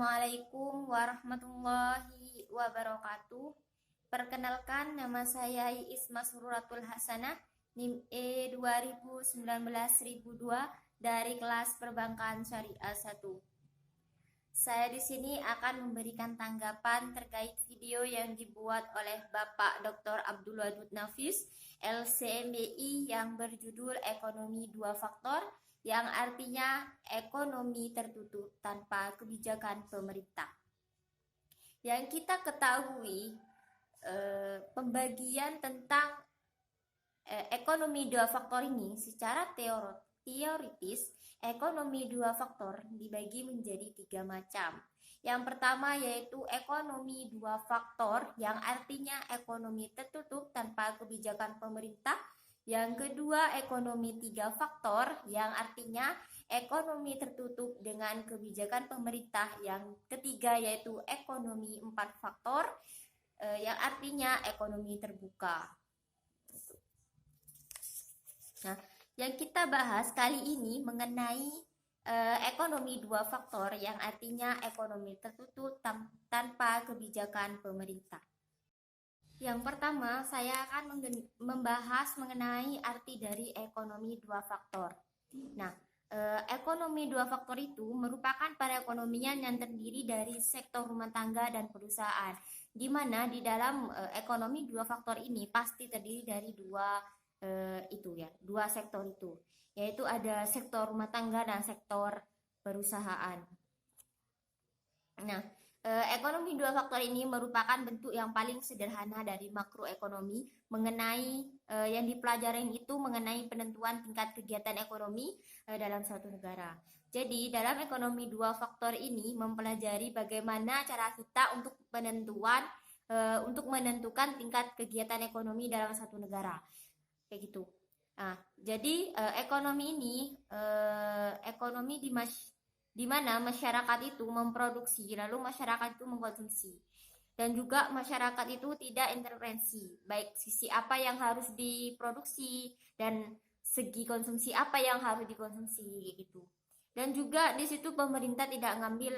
Assalamualaikum warahmatullahi wabarakatuh. Perkenalkan, nama saya Isma Sururatul Hasanah, NIM E 2019-1002 dari kelas Perbankan Syariah 1. Saya di sini akan memberikan tanggapan terkait video yang dibuat oleh Bapak Dr. Abdul Wadud Nafis, LCMBI, yang berjudul Ekonomi Dua Faktor, yang artinya ekonomi tertutup tanpa kebijakan pemerintah. Yang kita ketahui, pembagian tentang ekonomi dua faktor ini secara teoritis, ekonomi dua faktor dibagi menjadi 3 macam. Yang pertama yaitu ekonomi dua faktor, yang artinya ekonomi tertutup tanpa kebijakan pemerintah. Yang kedua, ekonomi 3 faktor, yang artinya ekonomi tertutup dengan kebijakan pemerintah. Yang ketiga yaitu ekonomi 4 faktor, yang artinya ekonomi terbuka. Nah, yang kita bahas kali ini mengenai ekonomi 2 faktor, yang artinya ekonomi tertutup tanpa kebijakan pemerintah. Yang pertama, saya akan membahas mengenai arti dari ekonomi 2 faktor. Nah, ekonomi 2 faktor itu merupakan perekonomian yang terdiri dari sektor rumah tangga dan perusahaan, di mana di dalam ekonomi 2 faktor ini pasti terdiri dari dua sektor itu, yaitu ada sektor rumah tangga dan sektor perusahaan. Nah, ekonomi 2 faktor ini merupakan bentuk yang paling sederhana dari makroekonomi mengenai yang dipelajarin itu mengenai penentuan tingkat kegiatan ekonomi dalam suatu negara. Jadi, dalam ekonomi 2 faktor ini mempelajari bagaimana cara kita untuk menentukan tingkat kegiatan ekonomi dalam satu negara. Kayak gitu. Nah, jadi ekonomi ini ekonomi di mana masyarakat itu memproduksi, lalu masyarakat itu mengkonsumsi. Dan juga masyarakat itu tidak intervensi, baik sisi apa yang harus diproduksi dan segi konsumsi apa yang harus dikonsumsi gitu. Dan juga di situ pemerintah tidak ngambil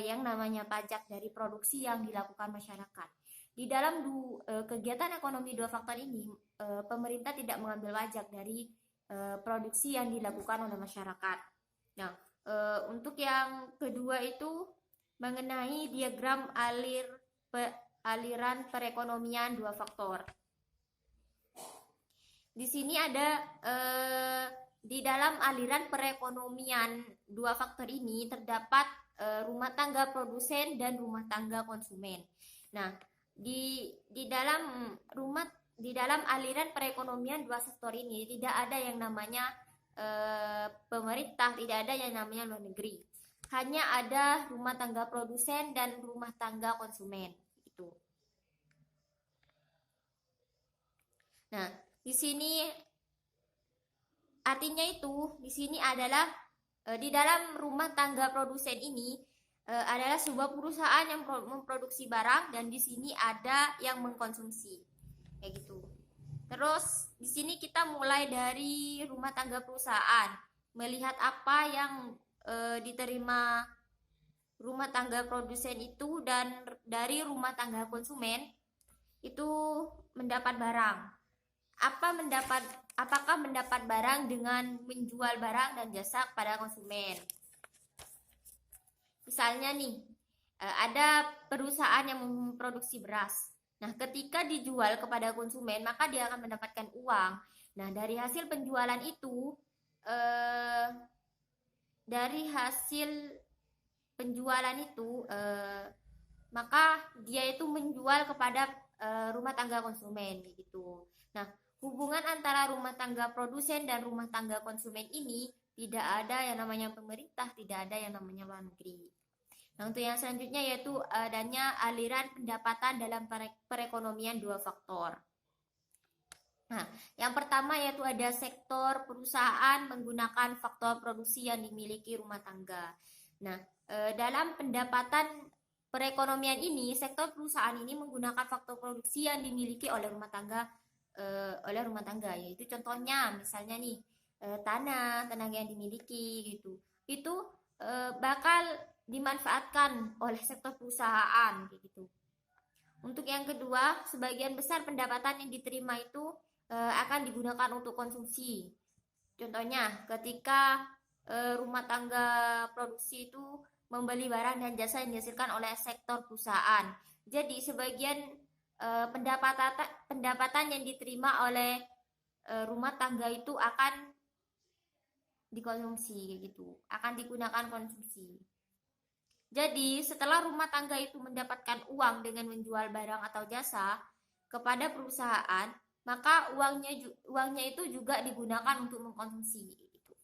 yang namanya pajak dari produksi yang dilakukan masyarakat. Di dalam kegiatan ekonomi 2 faktor ini, pemerintah tidak mengambil pajak dari produksi yang dilakukan oleh masyarakat. Nah, untuk yang kedua itu mengenai diagram aliran perekonomian 2 faktor. Di sini ada di dalam aliran perekonomian 2 faktor ini terdapat rumah tangga produsen dan rumah tangga konsumen. Nah, di dalam aliran perekonomian 2 sektor ini tidak ada yang namanya pemerintah, tidak ada yang namanya luar negeri. Hanya ada rumah tangga produsen dan rumah tangga konsumen itu. Nah, di sini artinya itu di sini adalah di dalam rumah tangga produsen ini adalah sebuah perusahaan yang memproduksi barang, dan di sini ada yang mengkonsumsi. Kayak gitu. Terus di sini kita mulai dari rumah tangga perusahaan, melihat apa yang diterima rumah tangga produsen itu, dan dari rumah tangga konsumen itu mendapat barang. Apakah mendapat barang dengan menjual barang dan jasa kepada konsumen. Misalnya nih, ada perusahaan yang memproduksi beras. Nah, ketika dijual kepada konsumen, maka dia akan mendapatkan uang. Nah, dari hasil penjualan itu, maka dia itu menjual kepada rumah tangga konsumen, gitu. Nah, hubungan antara rumah tangga produsen dan rumah tangga konsumen ini tidak ada yang namanya pemerintah, tidak ada yang namanya luar negeri. Nah, untuk yang selanjutnya yaitu adanya aliran pendapatan dalam perekonomian 2 faktor. Nah, yang pertama yaitu ada sektor perusahaan menggunakan faktor produksi yang dimiliki rumah tangga. Nah, dalam pendapatan perekonomian ini, sektor perusahaan ini menggunakan faktor produksi yang dimiliki oleh rumah tangga, yaitu contohnya misalnya nih tanah yang dimiliki gitu. Itu bakal dimanfaatkan oleh sektor perusahaan kayak gitu. Untuk yang kedua, sebagian besar pendapatan yang diterima itu akan digunakan untuk konsumsi. Contohnya, ketika rumah tangga produksi itu membeli barang dan jasa yang dihasilkan oleh sektor perusahaan. Jadi sebagian pendapatan yang diterima oleh rumah tangga itu akan dikonsumsi gitu, akan digunakan konsumsi. Jadi, setelah rumah tangga itu mendapatkan uang dengan menjual barang atau jasa kepada perusahaan, maka uangnya itu juga digunakan untuk mengkonsumsi gitu.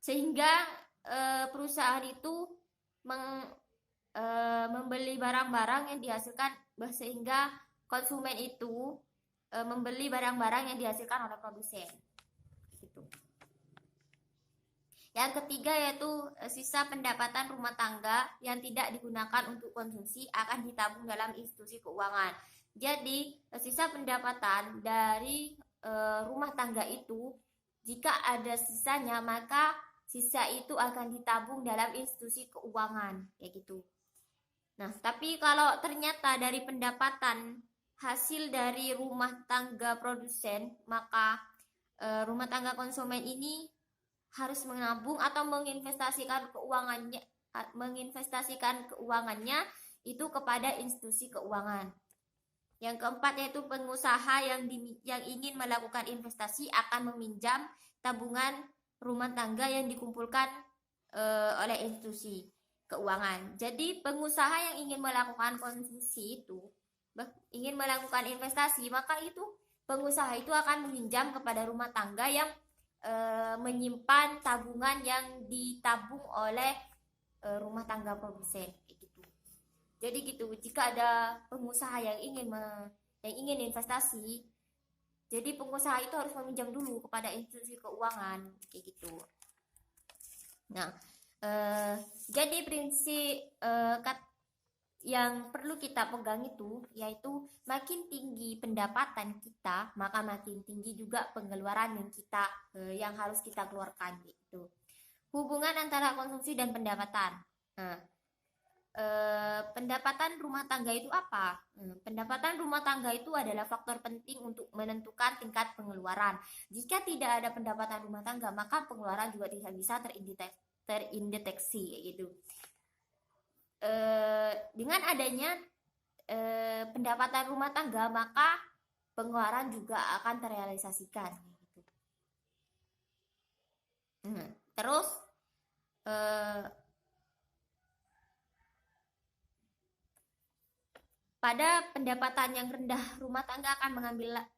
Sehingga perusahaan itu membeli barang-barang yang dihasilkan, sehingga konsumen itu membeli barang-barang yang dihasilkan oleh produsen gitu. Yang ketiga yaitu sisa pendapatan rumah tangga yang tidak digunakan untuk konsumsi akan ditabung dalam institusi keuangan. Jadi sisa pendapatan dari rumah tangga itu, jika ada sisanya maka sisa itu akan ditabung dalam institusi keuangan kayak gitu. Nah, tapi kalau ternyata dari pendapatan hasil dari rumah tangga produsen, maka rumah tangga konsumen ini harus menabung atau menginvestasikan keuangannya itu kepada institusi keuangan. Yang keempat yaitu pengusaha yang ingin melakukan investasi akan meminjam tabungan rumah tangga yang dikumpulkan oleh institusi keuangan. Jadi pengusaha yang ingin melakukan konsumsi itu, ingin melakukan investasi, maka itu pengusaha itu akan meminjam kepada rumah tangga yang menyimpan tabungan yang ditabung oleh rumah tangga produsen gitu. Jadi gitu, jika ada pengusaha yang ingin investasi, jadi pengusaha itu harus meminjam dulu kepada institusi keuangan kayak gitu. Nah, jadi prinsip yang perlu kita pegang itu yaitu makin tinggi pendapatan kita, maka makin tinggi juga pengeluaran yang harus kita keluarkan gitu. Hubungan antara konsumsi dan pendapatan. Nah, pendapatan rumah tangga itu apa? Pendapatan rumah tangga itu adalah faktor penting untuk menentukan tingkat pengeluaran. Jika tidak ada pendapatan rumah tangga, maka pengeluaran juga tidak bisa terindeteksi gitu. Dengan adanya pendapatan rumah tangga, maka pengeluaran juga akan terrealisasikan gitu. Terus pada pendapatan yang rendah, rumah tangga akan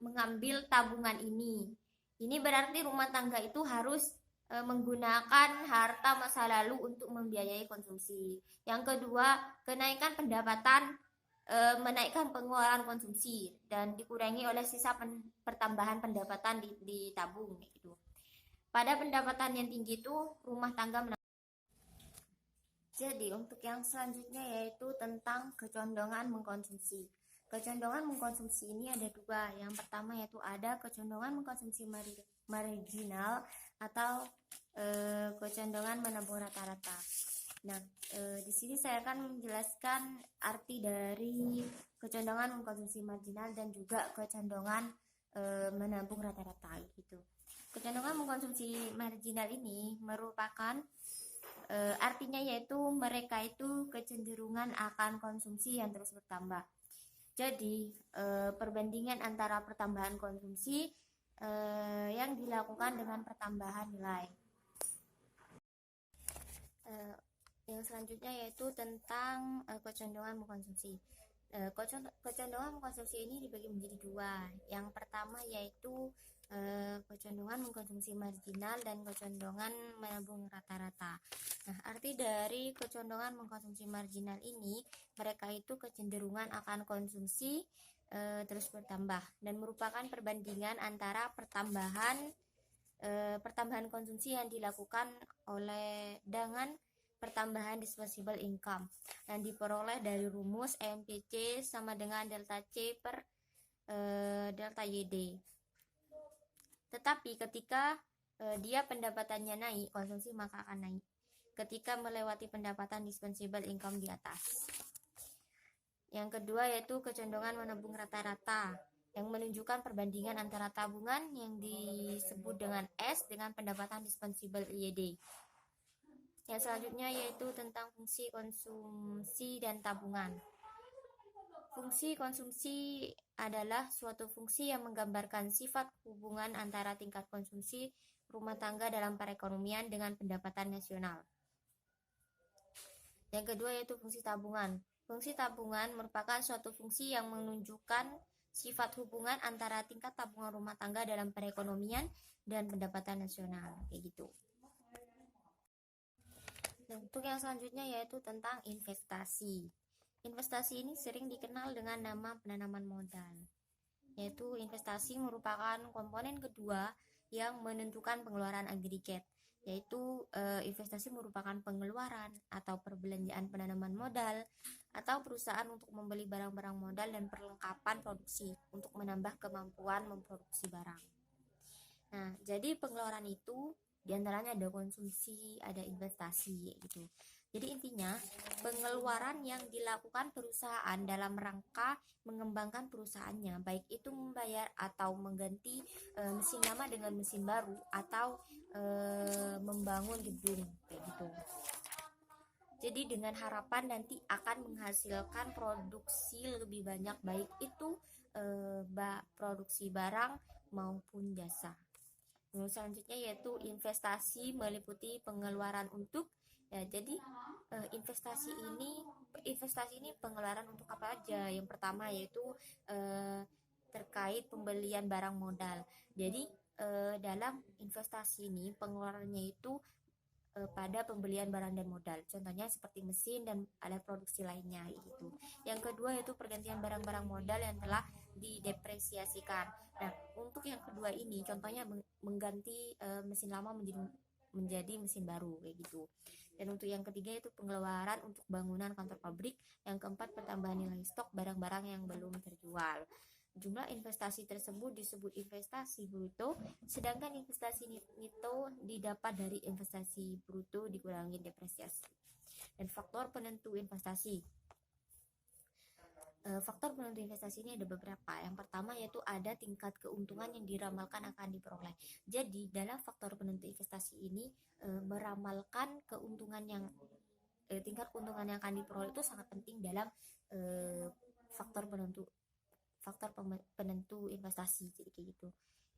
mengambil tabungan ini. Ini berarti rumah tangga itu harus menggunakan harta masa lalu untuk membiayai konsumsi. Yang kedua, kenaikan pendapatan menaikkan pengeluaran konsumsi dan dikurangi oleh sisa pertambahan pendapatan ditabung gitu. Pada pendapatan yang tinggi itu rumah tangga Jadi untuk yang selanjutnya yaitu tentang kecondongan mengkonsumsi. Kecondongan mengkonsumsi ini ada dua. Yang pertama yaitu ada kecondongan mengkonsumsi marginal atau kecondongan menabung rata-rata. Nah, di sini saya akan menjelaskan arti dari kecondongan mengkonsumsi marginal dan juga kecondongan menabung rata-rata gitu. Kecondongan mengkonsumsi marginal ini merupakan artinya yaitu mereka itu kecenderungan akan konsumsi yang terus bertambah. Jadi perbandingan antara pertambahan konsumsi yang dilakukan dengan pertambahan nilai. Yang selanjutnya yaitu tentang kecondongan mengkonsumsi. Kecondongan mengkonsumsi ini dibagi menjadi dua. Yang pertama yaitu kecondongan mengkonsumsi marginal dan kecondongan menabung rata-rata. Nah, arti dari kecondongan mengkonsumsi marginal ini, mereka itu kecenderungan akan konsumsi terus bertambah dan merupakan perbandingan antara pertambahan konsumsi yang dilakukan dengan pertambahan disposable income yang diperoleh dari rumus MPC sama dengan delta C per delta YD. Tetapi ketika dia pendapatannya naik, konsumsi maka akan naik. ketika melewati pendapatan dispensable income di atas. Yang kedua yaitu kecenderungan menabung rata-rata, yang menunjukkan perbandingan antara tabungan yang disebut dengan S dengan pendapatan dispensable IED. Yang selanjutnya yaitu tentang fungsi konsumsi dan tabungan. Fungsi konsumsi adalah suatu fungsi yang menggambarkan sifat hubungan antara tingkat konsumsi rumah tangga dalam perekonomian dengan pendapatan nasional. Yang kedua yaitu fungsi tabungan. Fungsi tabungan merupakan suatu fungsi yang menunjukkan sifat hubungan antara tingkat tabungan rumah tangga dalam perekonomian dan pendapatan nasional, kayak gitu. Dan untuk yang selanjutnya yaitu tentang investasi. Investasi ini sering dikenal dengan nama penanaman modal, yaitu investasi merupakan komponen kedua yang menentukan pengeluaran agregat, yaitu investasi merupakan pengeluaran atau perbelanjaan penanaman modal atau perusahaan untuk membeli barang-barang modal dan perlengkapan produksi untuk menambah kemampuan memproduksi barang. Nah, jadi pengeluaran itu diantaranya ada konsumsi, ada investasi, gitu. Jadi intinya pengeluaran yang dilakukan perusahaan dalam rangka mengembangkan perusahaannya, baik itu membayar atau mengganti mesin lama dengan mesin baru atau membangun gedung, kayak gitu. Jadi dengan harapan nanti akan menghasilkan produksi lebih banyak, baik itu produksi barang maupun jasa. Selanjutnya yaitu investasi meliputi pengeluaran untuk jadi investasi ini pengeluaran untuk apa aja? Yang pertama yaitu terkait pembelian barang modal. Jadi dalam investasi ini pengeluarannya itu pada pembelian barang dan modal. Contohnya seperti mesin dan alat produksi lainnya gitu. Yang kedua yaitu pergantian barang-barang modal yang telah didepresiasikan. Nah, untuk yang kedua ini contohnya mengganti mesin lama menjadi mesin baru kayak gitu. Dan untuk yang ketiga itu pengeluaran untuk bangunan kantor pabrik. Yang keempat pertambahan nilai stok barang-barang yang belum terjual. Jumlah investasi tersebut disebut investasi bruto, sedangkan investasi neto didapat dari investasi bruto dikurangi depresiasi. Dan faktor penentu investasi. Faktor penentu investasi ini ada beberapa. Yang pertama yaitu ada tingkat keuntungan yang diramalkan akan diperoleh. Jadi dalam faktor penentu investasi ini meramalkan keuntungan yang tingkat keuntungan yang akan diperoleh itu sangat penting dalam faktor penentu investasi, jadi kayak gitu.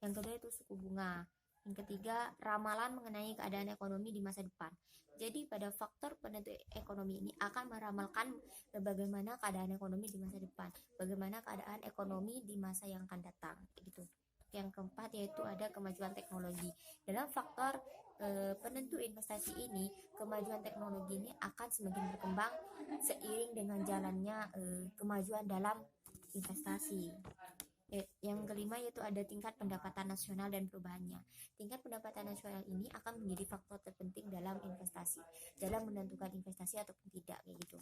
Yang kedua itu suku bunga. Yang ketiga ramalan mengenai keadaan ekonomi di masa depan. Jadi pada faktor penentu ekonomi ini akan meramalkan bagaimana keadaan ekonomi di masa depan, bagaimana keadaan ekonomi di masa yang akan datang, gitu. Yang keempat yaitu ada kemajuan teknologi. Dalam faktor penentu investasi ini, kemajuan teknologi ini akan semakin berkembang seiring dengan jalannya kemajuan dalam investasi. Yang kelima yaitu ada tingkat pendapatan nasional dan perubahannya. Tingkat pendapatan nasional ini akan menjadi faktor terpenting dalam investasi, dalam menentukan investasi ataupun tidak, kayak gitu.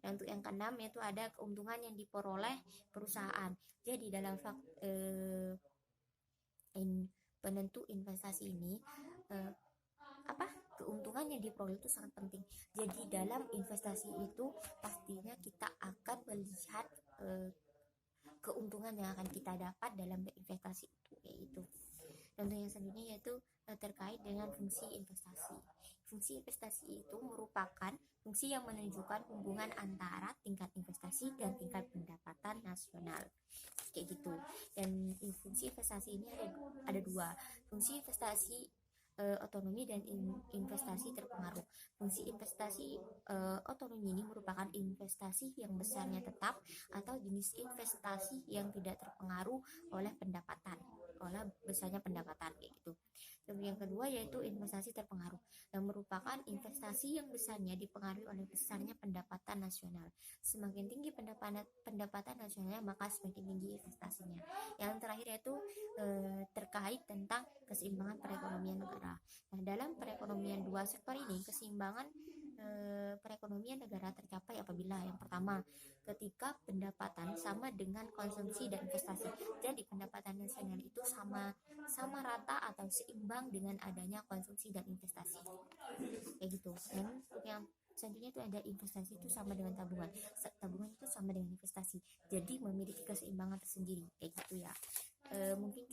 Dan untuk yang keenam yaitu ada keuntungan yang diperoleh perusahaan. Jadi dalam penentu investasi ini keuntungan yang diperoleh itu sangat penting. Jadi dalam investasi itu pastinya kita akan melihat keuntungan yang akan kita dapat dalam berinvestasi itu, yaitu. Dan yang selanjutnya yaitu terkait dengan fungsi investasi. Fungsi investasi itu merupakan fungsi yang menunjukkan hubungan antara tingkat investasi dan tingkat pendapatan nasional, kayak gitu. Dan fungsi investasi ini ada dua, fungsi investasi otonomi dan investasi terpengaruh. Fungsi investasi otonomi ini merupakan investasi yang besarnya tetap atau jenis investasi yang tidak terpengaruh oleh besarnya pendapatan, kayak gitu. Dan yang kedua yaitu investasi terpengaruh, yang merupakan investasi yang besarnya dipengaruhi oleh besarnya pendapatan nasional. Semakin tinggi pendapatan nasionalnya, maka semakin tinggi investasinya. Yang terakhir yaitu terkait tentang keseimbangan perekonomian negara. Nah, dalam perekonomian dua sektor ini, keseimbangan perekonomian negara tercapai apabila yang pertama, ketika pendapatan sama dengan konsumsi dan investasi. Jadi pendapatan nasional itu sama sama rata atau seimbang dengan adanya konsumsi dan investasi. Kayak gitu. Dan untuk yang selanjutnya itu ada investasi itu sama dengan tabungan. Tabungan itu sama dengan investasi. Jadi memiliki keseimbangan tersendiri. Kayak gitu ya. Mungkin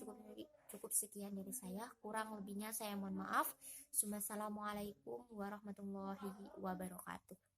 cukup sekian dari saya. Kurang lebihnya saya mohon maaf. Assalamualaikum warahmatullahi wabarakatuh.